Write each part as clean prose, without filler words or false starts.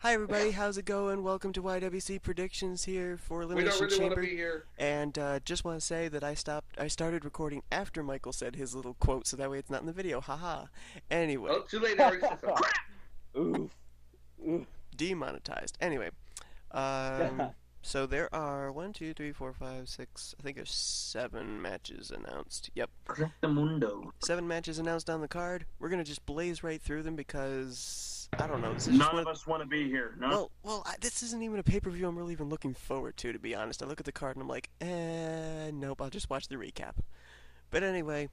Hi everybody, how's it going? Welcome to y.W.c predictions here for We don't Elimination really want to Chamber. be here. And just want to say that I started recording after Michael said his little quote, so that way it's not in the video. Haha. Anyway, Oh, too late. I already said something. Crap! Oof. Oof. demonetized. Anyway, um, so there are 1, 2, 3, 4, 5, 6. I think there's 7 matches announced. Yep, Mundo. 7 matches announced on the card. We're gonna just blaze right through them because I don't know. This is just None one of us want to be here. No. This isn't even a pay-per-view I'm really even looking forward to be honest. I look at the card and I'm like, nope, I'll just watch the recap. But anyway,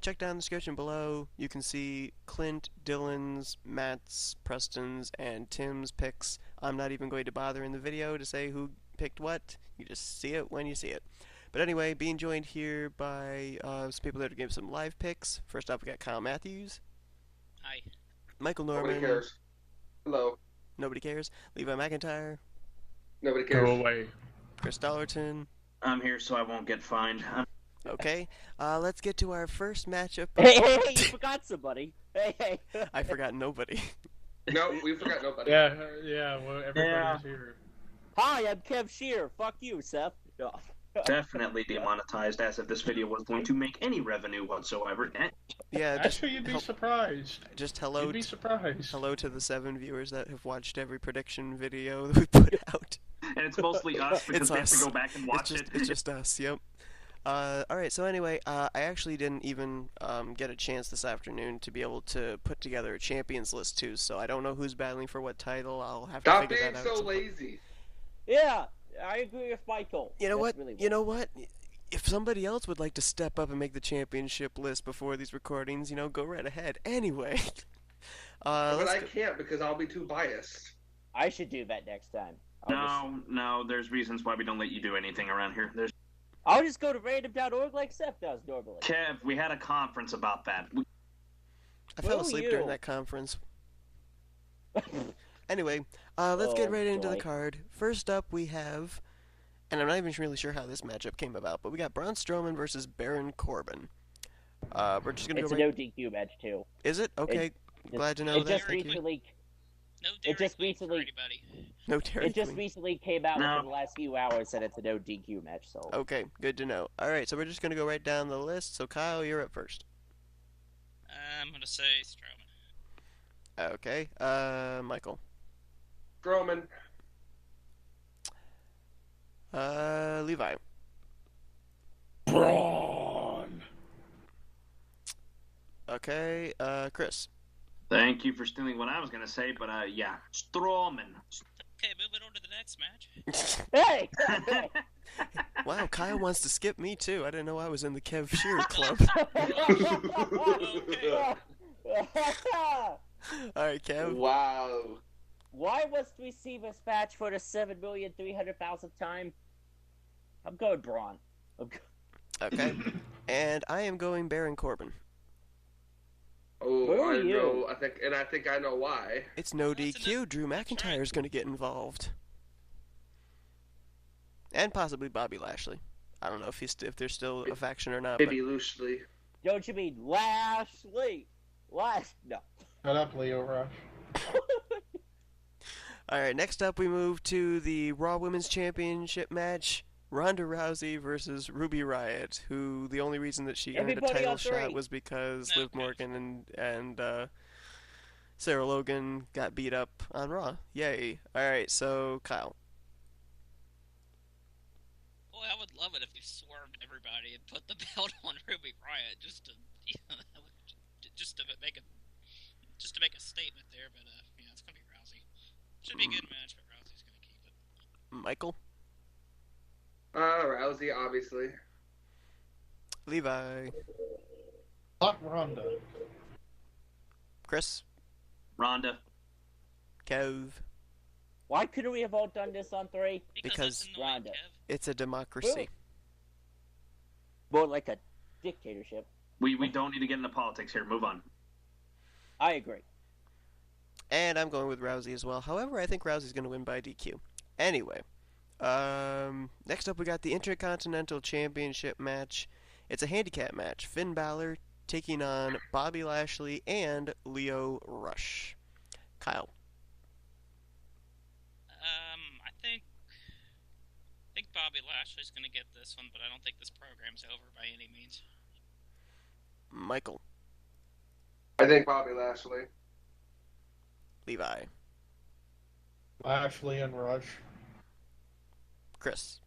check down the description below. You can see Clint, Dillon's, Matt's, Preston's, and Tim's picks. I'm not even going to bother in the video to say who picked what. You just see it when you see it. But anyway, being joined here by some people that are giving some live picks. First up, we got Kyle Mathews. Hi. Michael Norman. Nobody cares. Hello. Nobody cares. Levi McIntire. Nobody cares. Go away. Chris Dollerton. I'm here so I won't get fined. Okay, let's get to our first matchup. Hey, you forgot somebody. Hey. I forgot nobody. No, we forgot nobody. Yeah, well, everybody's here. Hi, I'm Kev Shearer. Fuck you, Seth. No. Definitely demonetized, as if this video was going to make any revenue whatsoever. Yeah, Actually, you'd be surprised. just hello. You'd be surprised. Hello to the 7 viewers that have watched every prediction video that we put out. And it's mostly us because It's we have us. to go back and watch it. It's just us. Yep. Alright, so anyway, I actually didn't even get a chance this afternoon to be able to put together a champions list too, so I don't know who's battling for what title. I'll have to Stop figure being that out. so at some point. lazy. Yeah, I agree with Michael. You know That's what? really You know what? If somebody else would like to step up and make the championship list before these recordings, go right ahead. Anyway, But I can't because I'll be too biased. I should do that next time. No, there's reasons why we don't let you do anything around here. I'll just go to random.org like Seth does normally. Kev, we had a conference about that. I fell Who asleep you? during that conference. Anyway, let's get Oh, right into the boy. card. First up, we have, and I'm not even really sure how this matchup came about, but we got Braun Strowman versus Baron Corbin. We're just gonna It's go a right. no DQ match too. Is it okay? Glad to know It that. just Thank you. recently. No It just Dairy Queen for recently- anybody. No Terry It just Queen. recently came out No. within the last few hours that it's a no DQ match. So Okay, good to know. All right, so we're just gonna go right down the list. So Kyle, you're up first. I'm gonna say Strowman. Okay. Michael. Strowman. Levi. Braun. Okay. Chris. Thank you for stealing what I was going to say, but yeah, Strowman. Okay, moving on to the next match. hey. Wow, Kyle wants to skip me too. I didn't know I was in the Kev Shearer club. All right, Kev. Wow. Why must we see this match for the 7,300,000th time? I'm going Braun. Okay. And I am going Baron Corbin. Oh, Who are I you? know. I think I know why. It's no That's DQ. Drew McIntyre is going to get involved, and possibly Bobby Lashley. I don't know if there's still a faction or not. Maybe loosely. Don't you mean Lashley? No. Shut up, Leo Rush. All right. Next up, we move to the Raw Women's Championship match: Ronda Rousey versus Ruby Riott. Who the only reason that she earned a Everybody title on three. shot was because No, Liv Morgan and Sarah Logan got beat up on Raw. Yay! All right. So Kyle. Boy, I would love it if you swerved everybody and put the belt on Ruby Riott just to, just to make a statement there. But it's gonna be Rousey. Should be a good match, but Rousey's gonna keep it. Michael. Rousey, obviously. Levi. Not Ronda. Chris. Ronda. Kev. Why couldn't we have all done this on 3? Because that's annoying, Ronda. Kev. It's a democracy. More like a dictatorship. We don't need to get into politics here. Move on. I agree. And I'm going with Rousey as well. However, I think Rousey's going to win by DQ. Anyway, next up we got the Intercontinental Championship match. It's a handicap match. Finn Balor taking on Bobby Lashley and Leo Rush. Kyle. Bobby Lashley's going to get this one, but I don't think this program's over by any means. Michael. I think Bobby Lashley. Levi. Lashley and Rush. Chris.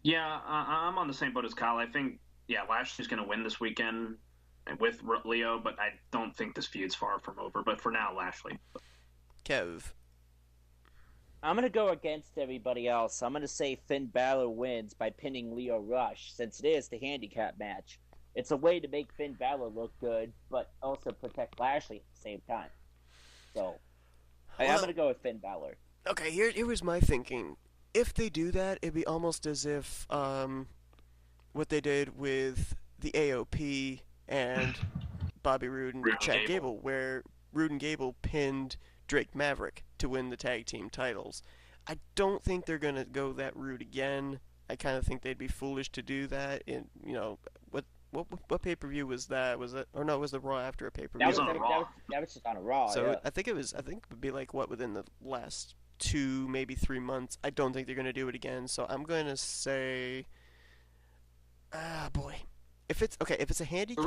Yeah, I'm on the same boat as Kyle. I think, Lashley's going to win this weekend with Leo, but I don't think this feud's far from over. But for now, Lashley. Kev. I'm going to go against everybody else. I'm going to say Finn Balor wins by pinning Lio Rush, since it is the handicap match. It's a way to make Finn Balor look good, but also protect Lashley at the same time. So, I'm going to go with Finn Balor. Okay, here was my thinking. If they do that, it'd be almost as if what they did with the AOP and Bobby Roode and Chad Gable, where Roode and Gable pinned Drake Maverick to win the tag team titles. I don't think they're going to go that route again. I kind of think they'd be foolish to do that. In what pay-per-view was that? Was it, or no? It was the Raw after a pay-per-view? That was just on a Raw. So yeah. I think it would be like within the last 2, maybe 3 months. I don't think they're going to do it again. So I'm going to say, boy, if it's a handicap,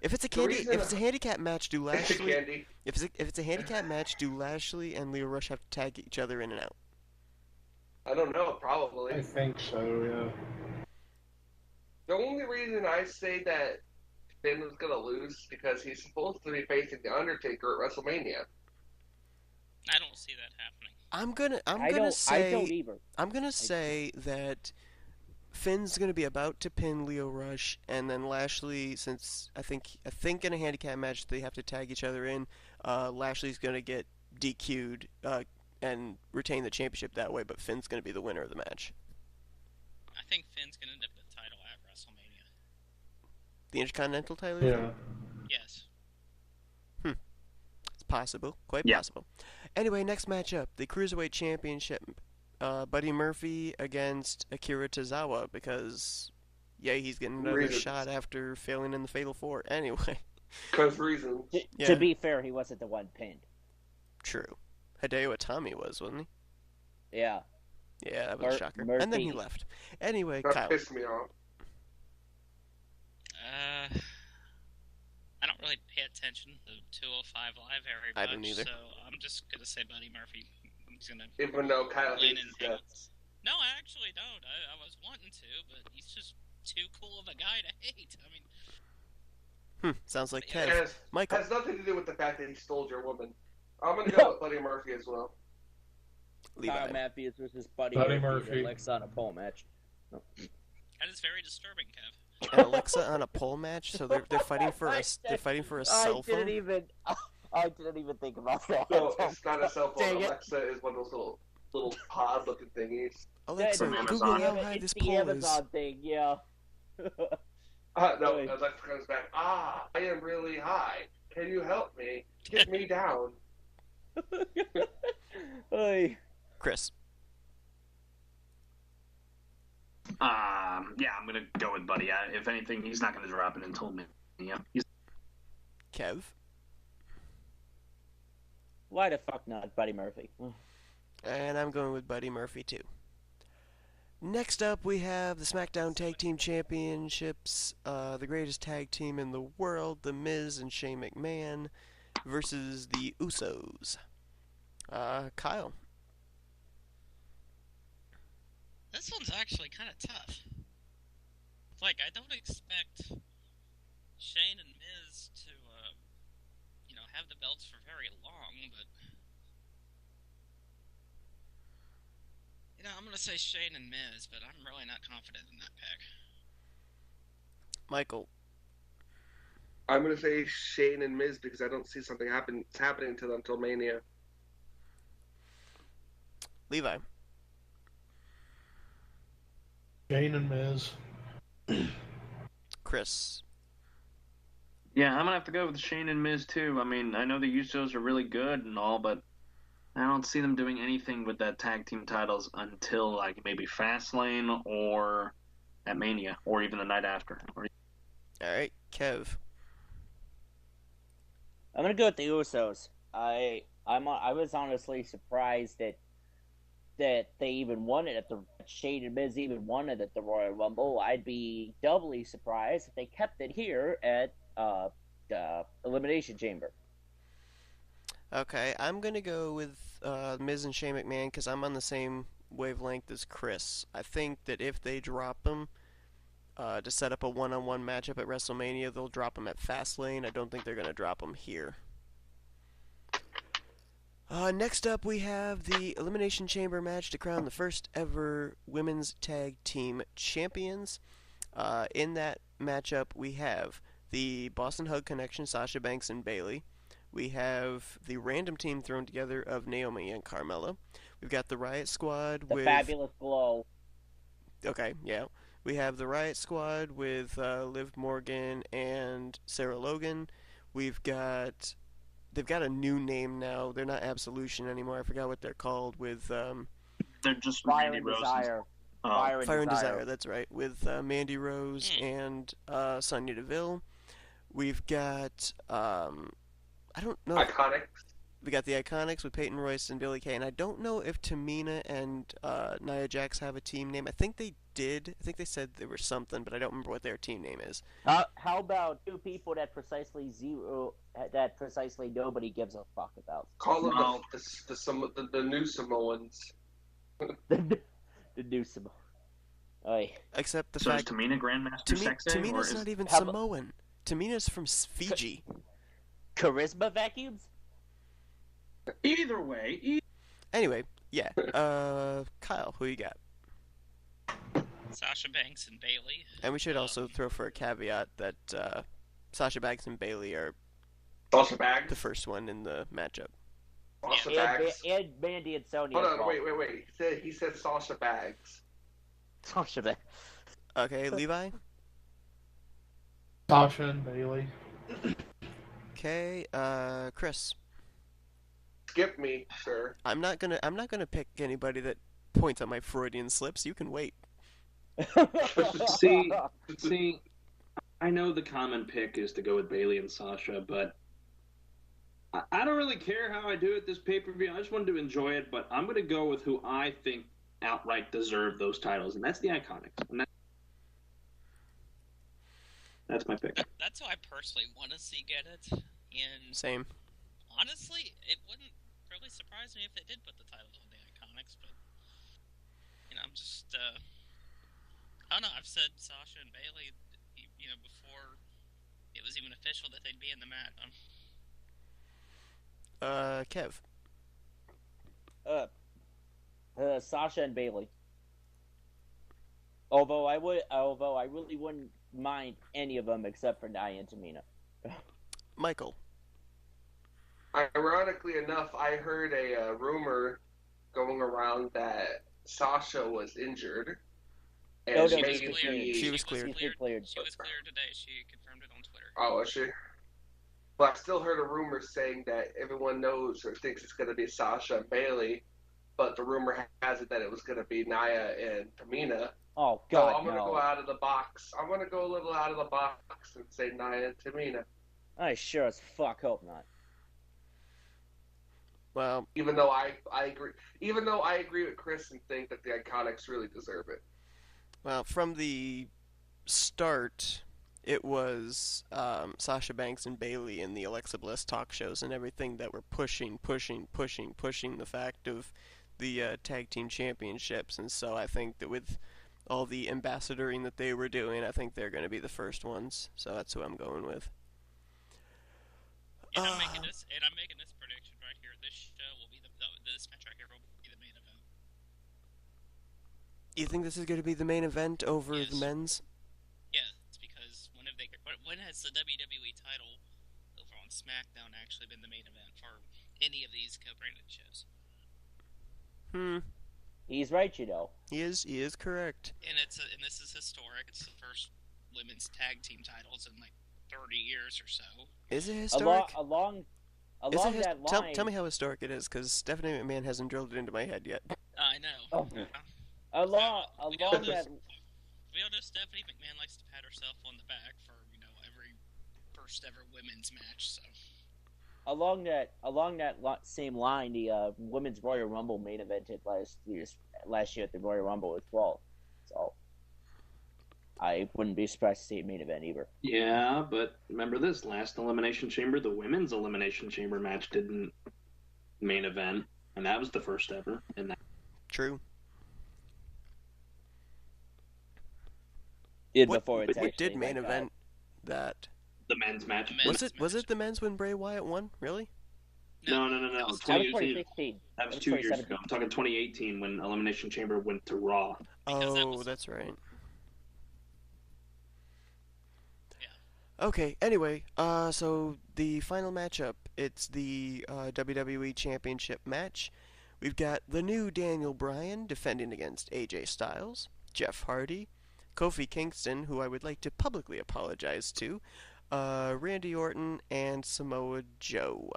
if it's a handicap match, do Lashley. If it's a handicap match, do Lashley and Lio Rush have to tag each other in and out? I don't know, probably. I think so, yeah. The only reason I say that Finn was going to lose is because he's supposed to be facing The Undertaker at WrestleMania. I don't see that happening. I'm gonna say that Finn's gonna be about to pin Lio Rush, and then Lashley, since I think in a handicap match they have to tag each other in, Lashley's gonna get DQ'd and retain the championship that way, but Finn's gonna be the winner of the match. I think Finn's gonna nip the title at WrestleMania. The Intercontinental title? Yeah. Yes. It's possible. Quite possible. Anyway, next matchup, the Cruiserweight Championship. Buddy Murphy against Akira Tozawa, because, he's getting another shot after failing in the Fatal 4. Anyway. Because reasons. To be fair, he wasn't the one pinned. True. Hideo Itami wasn't he? Yeah. Yeah, that was a shocker. Murphy. And then he left. Anyway, That Kyle. pissed me off. I don't really pay attention to 205 Live very much. I don't either. So I'm just gonna say Buddy Murphy. I'm just gonna Even though Kyle lean hates in. his guts. No, I actually don't. I was wanting to, but he's just too cool of a guy to hate. I mean, Sounds like It Kev. Michael. has nothing to do with the fact that he stole your woman. I'm going to go with Buddy Murphy as well. Levi. Kyle Mathews versus Buddy Murphy. Alexa on a pole match. No. that is very disturbing, Kev. And Alexa on a pole match, so they're fighting for a cell phone. I didn't even think about that. No, it's not a cell phone. Dang it. Alexa is one of those little pod-looking thingies. Alexa, From Google Amazon. how high It's this the pole is. Amazon thing, yeah. No, Right. Alexa comes back. I am really high. Can you help me? Get me down. Oy. Chris. I'm gonna go with Buddy. If anything, he's not gonna drop it until me. Yeah. Kev. Why the fuck not, Buddy Murphy? And I'm going with Buddy Murphy, too. Next up, we have the SmackDown Tag Team Championships. The greatest tag team in the world, The Miz and Shane McMahon, versus the Usos. Kyle. This one's actually kind of tough. Like, I don't expect Shane and Miz to, have the belts for very long, but... I'm going to say Shane and Miz, but I'm really not confident in that pick. Michael. I'm going to say Shane and Miz because I don't see something happening to them until Mania. Levi. Shane and Miz. Chris. Yeah, I'm gonna have to go with Shane and Miz too. I mean, I know the Usos are really good and all, but I don't see them doing anything with that tag team titles until like maybe Fastlane or at Mania, or even the night after. All right, Kev. I'm gonna go with the Usos. I was honestly surprised that that they even won it at the Shane and Miz even won it at the Royal Rumble. I'd be doubly surprised if they kept it here at the Elimination Chamber. Okay, I'm gonna go with Miz and Shane McMahon because I'm on the same wavelength as Chris. I think that if they drop them to set up a one-on-one matchup at WrestleMania, they'll drop them at Fastlane. I don't think they're gonna drop them here. Next up, we have the Elimination Chamber match to crown the first ever women's tag team champions. In that matchup, we have the Boston Hug Connection, Sasha Banks and Bayley. We have the random team thrown together of Naomi and Carmella. We've got the Riott Squad The with... Fabulous Glow. Okay, yeah. We have the Riott Squad with Liv Morgan and Sarah Logan. We've got... They've got a new name now. They're not Absolution anymore. I forgot what they're called with... They're just Fire Mandy and Rose. Desire. Oh. Fire and Desire, that's right. With Mandy Rose and Sonya Deville. We've got... I don't know. Iconics. We got the Iconics with Peyton Royce and Billie Kay. And I don't know if Tamina and Nia Jax have a team name. I think they did. I think they said there was something, but I don't remember what their team name is. How about two people that precisely nobody gives a fuck about? Call them the new Samoans. the new Samoan. Oy. Except the So fact... is Tamina Grandmaster Sexay? Tamina's not even How about- Samoan. Tamina's from Fiji. Charisma vacuums? Either way. Anyway, yeah. Kyle, who you got? Sasha Banks and Bayley. And we should also throw for a caveat that Sasha Banks and Bayley are Sasha Banks. the first one in the matchup. Sasha And, Banks. and Mandy and Sonya. Hold as on, well. wait. He said Sasha Banks. Sasha Banks. Okay, Levi? Sasha and Bailey. Okay, Chris. Skip me, sir. I'm not gonna pick anybody that points at my Freudian slips. You can wait. See, I know the common pick is to go with Bayley and Sasha, but I don't really care how I do it this pay-per-view. I just wanted to enjoy it, but I'm going to go with who I think outright deserve those titles, and that's the Iconics. And that's my pick. That's who I personally want to see get it. And Same. honestly, it wouldn't really surprise me if they did put the titles on the Iconics, but I'm just I don't know. I've said Sasha and Bayley, before it was even official that they'd be in the match. Kev. Sasha and Bayley. Although I really wouldn't mind any of them except for Nia and Tamina. Michael. Ironically enough, I heard a rumor going around that Sasha was injured. And No, maybe She was cleared. She's cleared. She was cleared today. She confirmed it on Twitter. Oh, was she? But I still heard a rumor saying that everyone knows or thinks it's going to be Sasha and Bayley, but the rumor has it that it was going to be Nia and Tamina. Oh So God, I'm going to no! go out of the box. I'm going to go a little out of the box and say Nia and Tamina. I sure as fuck hope not. Well, Even though I agree with Chris and think that the Iconics really deserve it. Well, from the start, it was Sasha Banks and Bayley in the Alexa Bliss talk shows and everything that were pushing the fact of the tag team championships. And so I think that with all the ambassadoring that they were doing, I think they're going to be the first ones. So that's who I'm going with. And I'm making this prediction right here. This show will be this match right here will be the main event. You think this is going to be the main event over Yes. the men's? Yeah, it's because when has the WWE title over on SmackDown actually been the main event for any of these co-branded shows? He's right, you know. He is correct. And this is historic. It's the first women's tag team titles in like 30 years or so. Is it historic? Along Is it that line. tell me how historic it is, because Stephanie McMahon hasn't drilled it into my head yet. I know. Oh. Along that. We all know Stephanie McMahon likes to pat herself on the back for every first ever women's match. So along that same line, the women's Royal Rumble main evented last year at the Royal Rumble as well. So I wouldn't be surprised to see a main event either. Yeah, but remember this last Elimination Chamber, the women's Elimination Chamber match didn't main event, and that was the first ever. And that... True. Before it's what did main event that? The men's match. Was it the men's when Bray Wyatt won? Really? No. That was 2018. That was 2 years ago. I'm talking 2018 when Elimination Chamber went to Raw. Oh, that's right. Okay, anyway, so the final matchup, it's the WWE Championship match. We've got the new Daniel Bryan defending against AJ Styles, Jeff Hardy, Kofi Kingston, who I would like to publicly apologize to, Randy Orton, and Samoa Joe.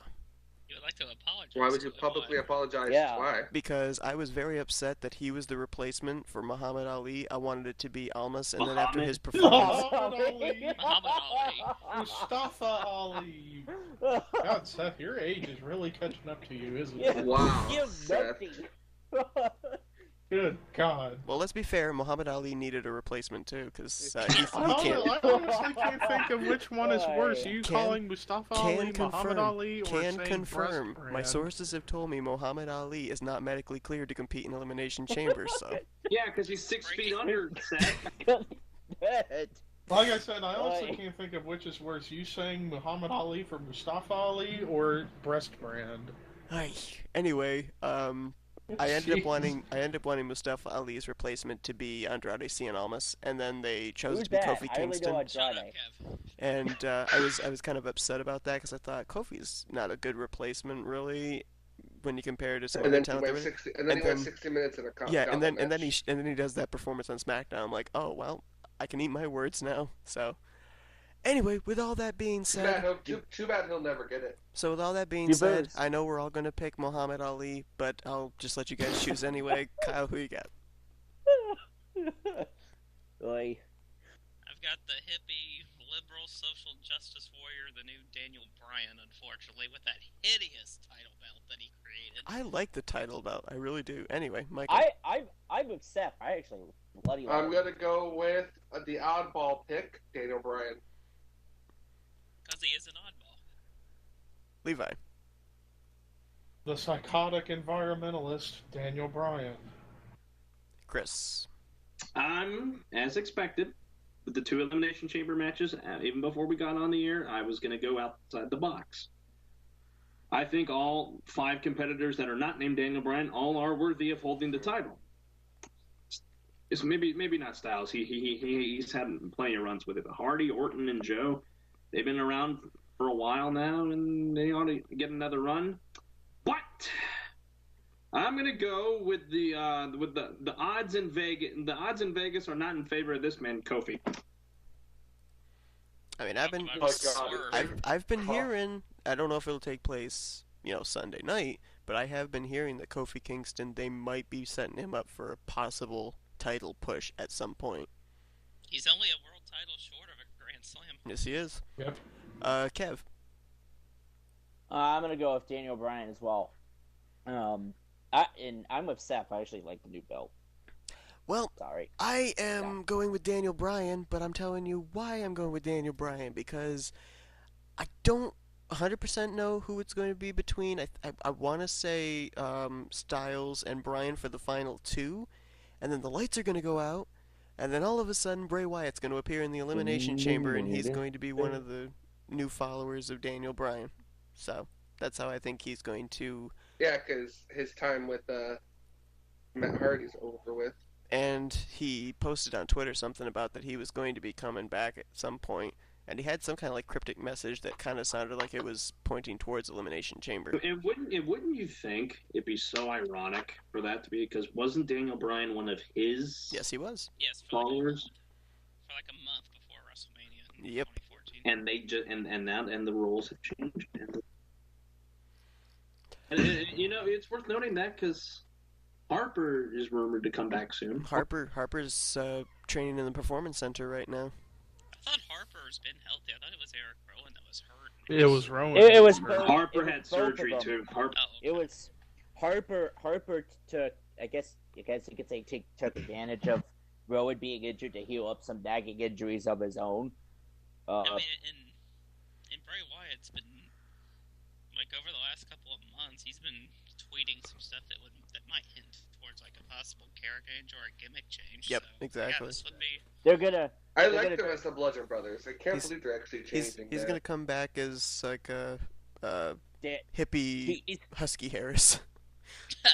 You would like to apologize. Why would you publicly apologize? Yeah. Why? Because I was very upset that he was the replacement for Muhammad Ali. I wanted it to be Almas, and then after his performance... Muhammad Ali. Muhammad Ali. Mustafa Ali. God, Seth, your age is really catching up to you, isn't it? Wow, You Seth. numpty. Good God. Well, let's be fair, Muhammad Ali needed a replacement too, because he I can't... honestly can't think of which one is worse. Are you Can- calling Mustafa Ali, Can Muhammad Ali, or can saying confirm. breast My brand? sources have told me Muhammad Ali is not medically cleared to compete in Elimination Chamber, so... Yeah, because he's 6 feet under, Seth. Like I said, I also Boy. can't think of which is worse. You saying Muhammad Ali for Mustafa Ali or breast brand? Ay. Anyway, I ended up wanting Mustafa Ali's replacement to be Andrade Cien Almas, and then they chose Who's it to be that? Kofi I only Kingston. know Shut up, Andrade. Kev. And I was kind of upset about that because I thought Kofi's not a good replacement really when you compare it to some And other then he talent. went there. 60. And then and he went then- 60 minutes in a Yeah, and then match. he does that performance on SmackDown. I'm like, oh well, I can eat my words now. So anyway, with all that being Too bad, said, too bad he'll never get it. so with all that being You said, birds. I know we're all gonna pick Muhammad Ali, but I'll just let you guys choose anyway. Kyle, who you got? Boy. I've got the hippie, liberal, social justice warrior, the new Daniel Bryan, unfortunately, with that hideous title belt that he created. I like the title belt. I really do. Anyway, Michael. I'm with Seth. I actually bloody love I'm gonna go with the oddball pick, Daniel Bryan. Because he is an oddball. Levi. The psychotic environmentalist, Daniel Bryan. Chris. I'm, as expected, with the 2 Elimination Chamber matches, even before we got on the air, I was going to go outside the box. I think all 5 competitors that are not named Daniel Bryan all are worthy of holding the title. It's maybe not Styles. He's had plenty of runs with it. But Hardy, Orton, and Joe, they've been around for a while now, and they ought to get another run. But I'm gonna go with the odds in Vegas. The odds in Vegas are not in favor of this man, Kofi. I mean, I've been Oh, God. I've been hearing. I don't know if it'll take place, Sunday night, but I have been hearing that Kofi Kingston, they might be setting him up for a possible title push at some point. He's only a world title short of a Grand Slam. Yes, he is. Yep. Kev. I'm gonna go with Daniel Bryan as well. And I'm with Seth. I actually like the new belt. Well, Sorry. I am going with Daniel Bryan, but I'm telling you why I'm going with Daniel Bryan, because I don't 100% know who it's going to be between. I want to say Styles and Bryan for the final 2, and then the lights are going to go out, and then all of a sudden Bray Wyatt's going to appear in the Elimination Chamber, and he's going to be one of the new followers of Daniel Bryan. So that's how I think he's going to... Yeah, because his time with Matt Hardy's over with. And he posted on Twitter something about that he was going to be coming back at some point, and he had some kind of like cryptic message that kind of sounded like it was pointing towards Elimination Chamber. And wouldn't you think it'd be so ironic for that to be? Because wasn't Daniel Bryan one of his Yes, he was. Yes, followers? For like a month before WrestleMania in Yep. 2014. And they just and the rules have changed. And it's worth noting that because Harper is rumored to come back soon. Harper's training in the Performance Center right now. I thought Harper's been healthy. I thought it was Eric Rowan that was hurt. It was Rowan. It was both. Harper it was had both surgery of them. too. Harper. Oh, It was Harper took, I guess you could say, took advantage of Rowan being injured to heal up some nagging injuries of his own. I mean, and Bray Wyatt's been, like, over the last couple of months, he's been tweeting some stuff that might hint towards, like, a possible character change or a gimmick change. Yep, so, exactly. Yeah, this would be... They're gonna. I like them as the Bludgeon Brothers. I can't believe they're actually changing He's that. gonna come back as like a They- hippie he's- Husky Harris.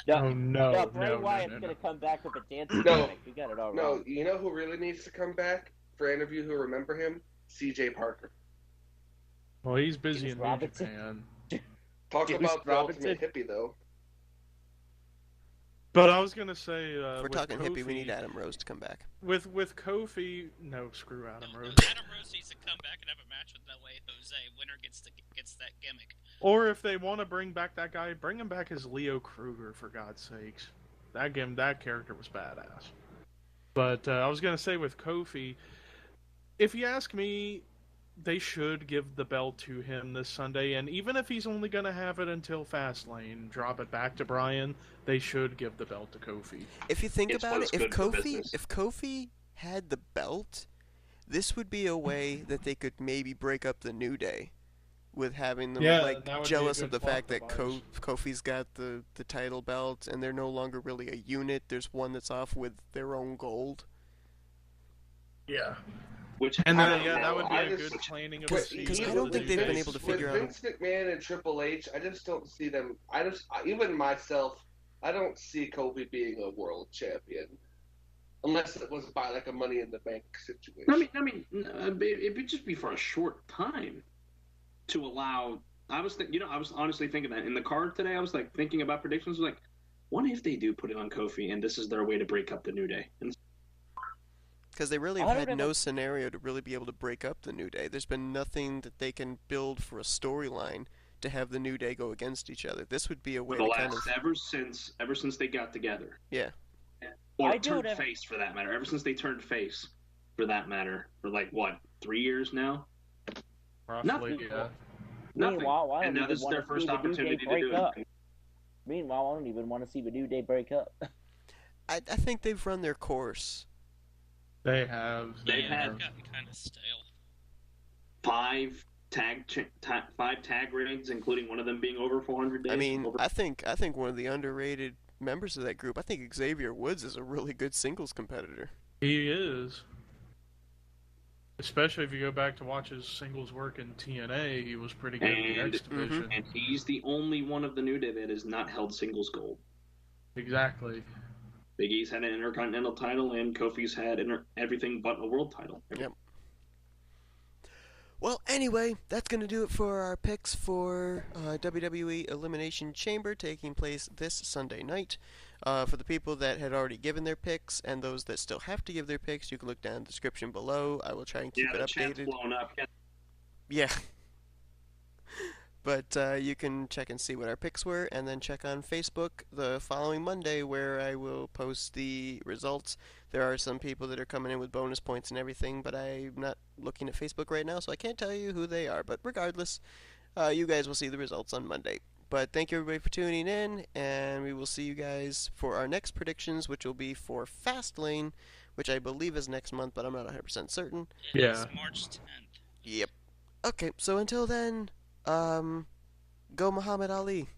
Oh no! Bray no, Wyatt's no, no, gonna no. come back with a dancing No. gimmick. You got it all No, wrong. you know who really needs to come back? For any of you who remember him, C.J. Parker. Well, he's busy Dennis in New Robinson. Japan. Talk Dennis about the Robinson. ultimate hippie, though. But I was gonna say, If we're with talking Kofi, hippie, we need Adam Rose to come back. With Kofi, no, screw Adam No, Rose. Adam Rose needs to come back and have a match with No Way Jose. Winner gets that gimmick. Or if they want to bring back that guy, bring him back as Leo Kruger, for God's sakes. That character was badass. But I was gonna say with Kofi, if you ask me, they should give the belt to him this Sunday, and even if he's only gonna have it until Fastlane, drop it back to Bryan, they should give the belt to Kofi. If you think It's about it, what's if good for Kofi business. if Kofi had the belt, this would be a way that they could maybe break up the New Day, with having them Yeah, like that would be a jealous good of the plot fact that device. Kofi's got the title belt and they're no longer really a unit. There's one that's off with their own gold. Yeah. Which And I then, don't yeah, know. that would be I a just- good planning of But the season. Because I even don't think with they've been Vince- able to figure with out. Vince McMahon and Triple H, I just don't see them. Even myself, I don't see Kobe being a world champion. Unless it was by like a Money in the Bank situation. it would just be for a short time to allow. I was honestly thinking that in the card today. I was like thinking about predictions. I was like, what if they do put it on Kofi and this is their way to break up the New Day? And Because they really I have don't had know. no scenario to really be able to break up the New Day. There's been nothing that they can build for a storyline to have the New Day go against each other. This would be a way for the to kind last of ever since they got together, yeah. or I turned don't have- face for that matter. Ever since they turned face, for that matter, for like what 3 years now. Roughly, Nothing. yeah. Nothing. Meanwhile, I don't And now even this is wanna their first see the New Day opportunity to break do up. it. Meanwhile, I don't even want to see the New Day break up. I think they've run their course. They have. They've Yeah, had- they've gotten kind of stale. 5 tag ratings, including one of them being over 400 days. I mean, Over- I think one of the underrated members of that group, I think Xavier Woods is a really good singles competitor. He is. Especially if you go back to watch his singles work in TNA, he was pretty good in the And- X division. and he's the only one of the New Day that has not held singles gold. Exactly. Big E's had an Intercontinental title, and Kofi's had everything but a world title. Yep. Well, anyway, that's going to do it for our picks for WWE Elimination Chamber taking place this Sunday night. For the people that had already given their picks and those that still have to give their picks, you can look down in the description below. I will try and keep Yeah, the it chat's updated. blown up. Yeah. But you can check and see what our picks were, and then check on Facebook the following Monday where I will post the results. There are some people that are coming in with bonus points and everything, but I'm not looking at Facebook right now, so I can't tell you who they are. But regardless, you guys will see the results on Monday. But thank you everybody for tuning in, and we will see you guys for our next predictions, which will be for Fastlane, which I believe is next month, but I'm not 100% certain. It Yeah. is March 10th. Yep. Okay, so until then, go Muhammad Ali.